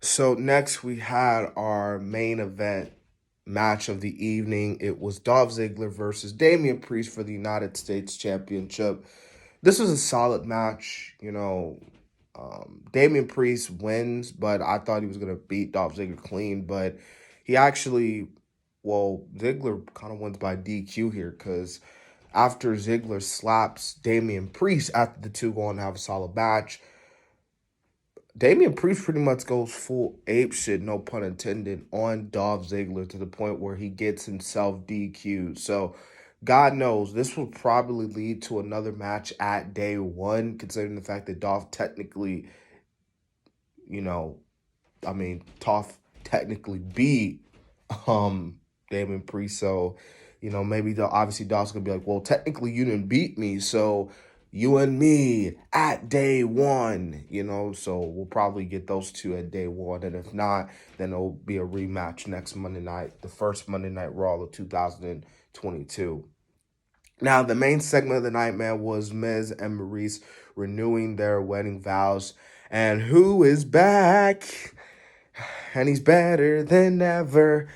So next we had our main event match of the evening. It was Dolph Ziggler versus Damien Priest for the United States Championship. This was a solid match. Damien Priest wins, but I thought he was gonna beat Dolph Ziggler clean, but he actually, Ziggler kind of wins by DQ here because after Ziggler slaps Damien Priest after the two go on to have a solid match, Damian Priest pretty much goes full ape shit, no pun intended, on Dolph Ziggler to the point where he gets himself DQ'd. So, God knows this will probably lead to another match at day one, considering the fact that you know, Dolph technically beat Damian Priest. So, maybe obviously Dolph's gonna be like, well, technically you didn't beat me, so you and me at day one, so we'll probably get those two at day one. And if not, then it'll be a rematch next Monday night, the first Monday Night Raw of 2022. Now, the main segment of the night, man, was Miz and Maurice renewing their wedding vows. And who is back? And he's better than ever.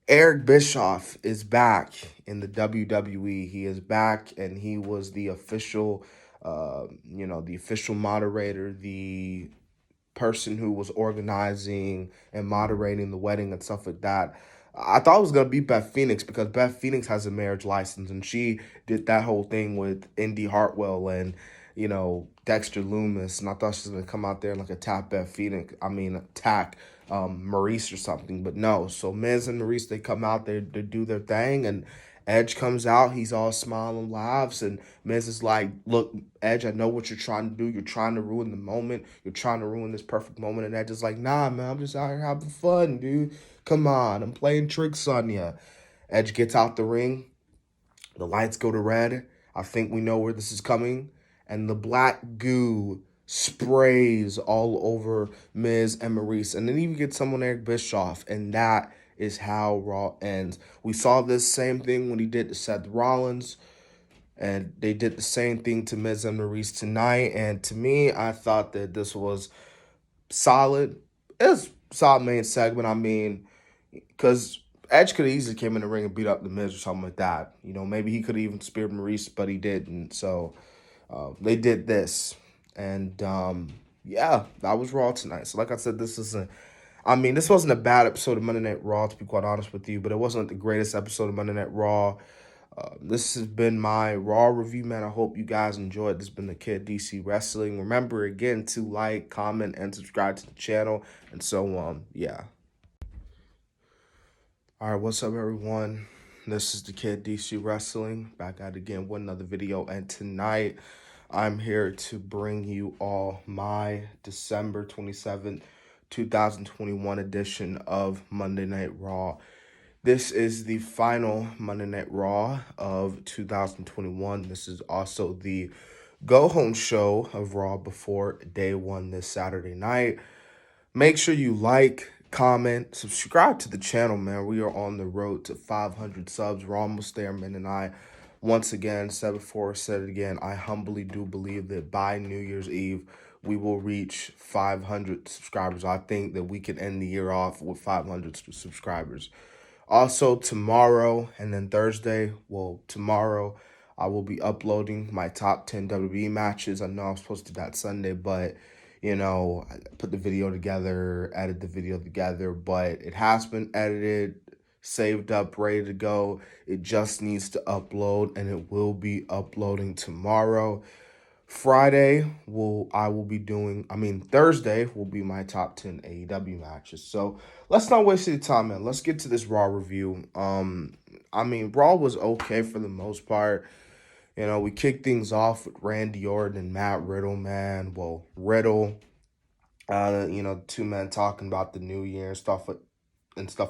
Eric Bischoff is back in the WWE. He is back, and he was the official, the official moderator, the person who was organizing and moderating the wedding and stuff like that. I thought it was gonna be Beth Phoenix because Beth Phoenix has a marriage license, and she did that whole thing with Indy Hartwell and Dexter Loomis, and I thought she was gonna come out there and like attack Beth Phoenix. Attack Maurice or something, but no. So Miz and Maurice, they come out there to do their thing, and Edge comes out. He's all smiling, laughs, and Miz is like, "Look, Edge, I know what you're trying to do. You're trying to ruin the moment. You're trying to ruin this perfect moment." And Edge is like, "Nah, man, I'm just out here having fun, dude. Come on, I'm playing tricks on you." Edge gets out the ring. The lights go to red. I think we know where this is coming. And the black goo sprays all over Miz and Maurice. And then even gets someone Eric Bischoff. And that is how Raw ends. We saw this same thing when he did to Seth Rollins. And they did the same thing to Miz and Maurice tonight. And to me, I thought that this was solid. It was a solid main segment. Because Edge could have easily came in the ring and beat up the Miz or something like that. Maybe he could have even speared Maurice, but he didn't. So they did this, and yeah, that was Raw tonight. So like I said, this wasn't a bad episode of Monday Night Raw, to be quite honest with you, but it wasn't the greatest episode of Monday Night Raw. This has been my Raw review, man. I hope you guys enjoyed. This has been the Kid DC Wrestling. Remember again to like, comment, and subscribe to the channel, and so on. Yeah. All right, what's up, everyone? This is the Kid DC Wrestling, back at it again with another video, and tonight I'm here to bring you all my December 27th, 2021 edition of Monday Night Raw. This is the final Monday Night Raw of 2021. This is also the go-home show of Raw before day one this Saturday night. Make sure you like, comment, subscribe to the channel, man. We are on the road to 500 subs. We're almost there, man. And I, once again, said before, said it again, I humbly do believe that by New Year's Eve, we will reach 500 subscribers. I think that we can end the year off with 500 subscribers. Also, tomorrow and then Thursday, tomorrow, I will be uploading my top 10 WWE matches. I know I was supposed to do that Sunday, but I put the video together, edit the video together, but it has been edited, saved up, ready to go. It just needs to upload, and it will be uploading tomorrow. Thursday will be my top 10 AEW matches. So let's not waste any time, man. Let's get to this Raw review. Raw was okay for the most part. We kicked things off with Randy Orton and Matt Riddle, man. Riddle, two men talking about the new year and stuff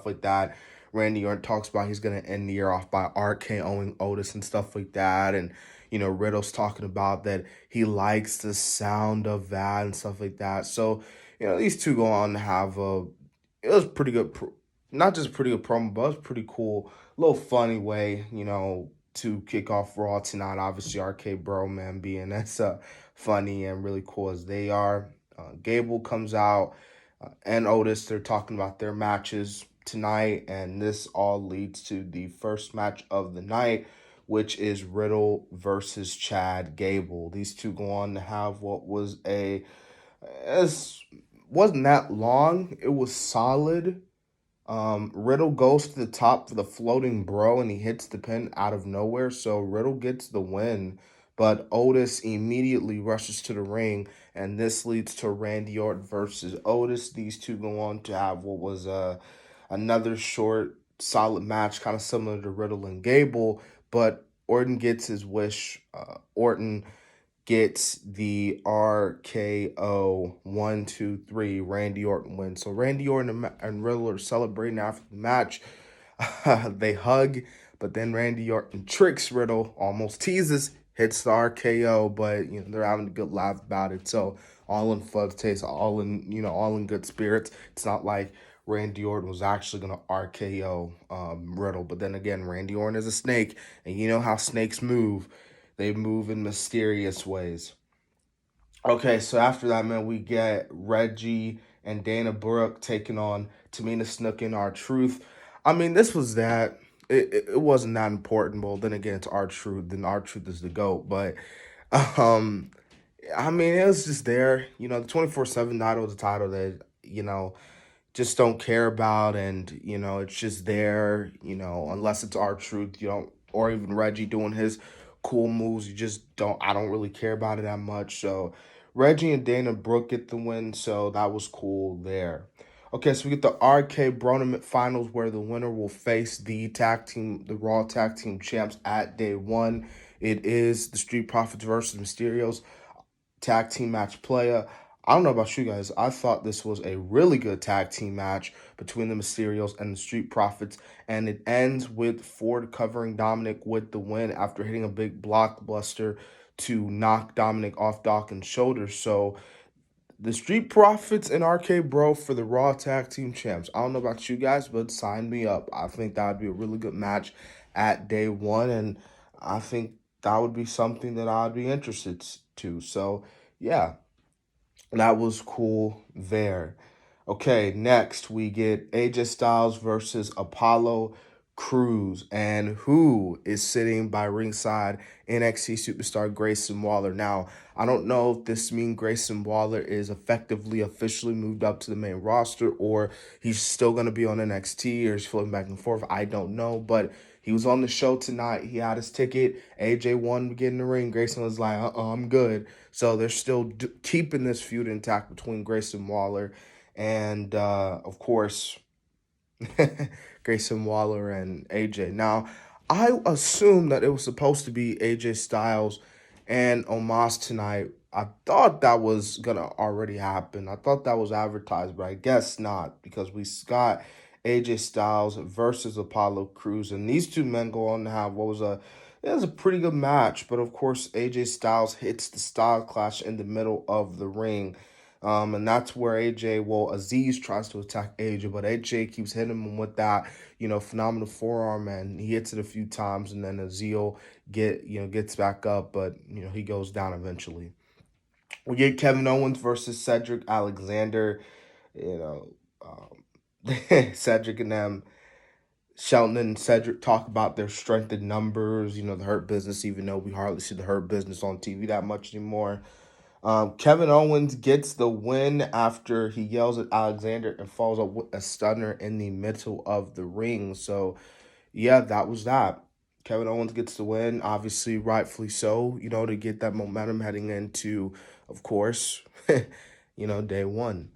like that. Randy Orton talks about he's gonna end the year off by RKOing Otis and stuff like that, and Riddle's talking about that he likes the sound of that and stuff like that. So these two go on to have it was pretty good, not just pretty good promo, but it was pretty cool, little funny way to kick off Raw tonight. Obviously, RK Bro, man, being as funny and really cool as they are. Gable comes out. and Otis. They're talking about their matches tonight, and this all leads to the first match of the night, which is Riddle versus Chad Gable. These two go on to have what was it wasn't that long. It was solid. Riddle goes to the top for the floating bro and he hits the pin out of nowhere. So Riddle gets the win, but Otis immediately rushes to the ring, and this leads to Randy Orton versus Otis. These two go on to have what was another short, solid match, kind of similar to Riddle and Gable, but Orton gets his wish. Orton gets the RKO 1, 2, 3. Randy Orton wins. So Randy Orton and Riddle are celebrating after the match. They hug, but then Randy Orton tricks Riddle, almost teases, hits the RKO, but they're having a good laugh about it. So all in fun taste, all in good spirits. It's not like Randy Orton was actually gonna RKO Riddle, but then again, Randy Orton is a snake, and you know how snakes move. They move in mysterious ways. Okay, so after that, man, we get Reggie and Dana Brooke taking on Tamina Snuka and R-Truth. I mean, this was that. It wasn't that important. Well, then again, it's R-Truth. Then R-Truth is the GOAT. But, um, I mean, it was just there. The 24/7 title is a title that, just don't care about. And, it's just there, unless it's R-Truth, or even Reggie doing his cool moves. I don't really care about it that much. So Reggie and Dana Brooke get the win. So that was cool there. Okay, so we get the RK Bronament Finals where the winner will face the Raw Tag Team Champs at day one. It is the Street Profits versus Mysterios tag team match playa. I don't know about you guys. I thought this was a really good tag team match between the Mysterios and the Street Profits, and it ends with Ford covering Dominic with the win after hitting a big blockbuster to knock Dominic off Dawkins' shoulders. So the Street Profits and RK Bro for the Raw Tag Team Champs. I don't know about you guys, but sign me up. I think that would be a really good match at day one, and I think that would be something that I'd be interested to. So, yeah, that was cool there. Okay, next we get AJ Styles versus Apollo Crews. And who is sitting by ringside? NXT superstar Grayson Waller. Now, I don't know if this means Grayson Waller is effectively officially moved up to the main roster, or he's still going to be on NXT, or he's floating back and forth. I don't know, but he was on the show tonight. He had his ticket. AJ won to get in the ring. Grayson was like, I'm good. So they're still keeping this feud intact between Grayson Waller and, of course, Grayson Waller and AJ. Now, I assumed that it was supposed to be AJ Styles and Omos tonight. I thought that was going to already happen. I thought that was advertised, but I guess not, because we got AJ Styles versus Apollo Crews, and these two men go on to have it was a pretty good match, but of course AJ Styles hits the Style Clash in the middle of the ring. And that's where Aziz tries to attack AJ, but AJ keeps hitting him with that, phenomenal forearm, and he hits it a few times, and then Aziz gets back up, but, he goes down eventually. We get Kevin Owens versus Cedric Alexander, Cedric and them. Shelton and Cedric talk about their strength in numbers, the Hurt Business, even though we hardly see the Hurt Business on TV that much anymore. Kevin Owens gets the win after he yells at Alexander and falls up with a stunner in the middle of the ring. So, yeah, that was that. Kevin Owens gets the win, obviously, rightfully so, to get that momentum heading into, of course, day one.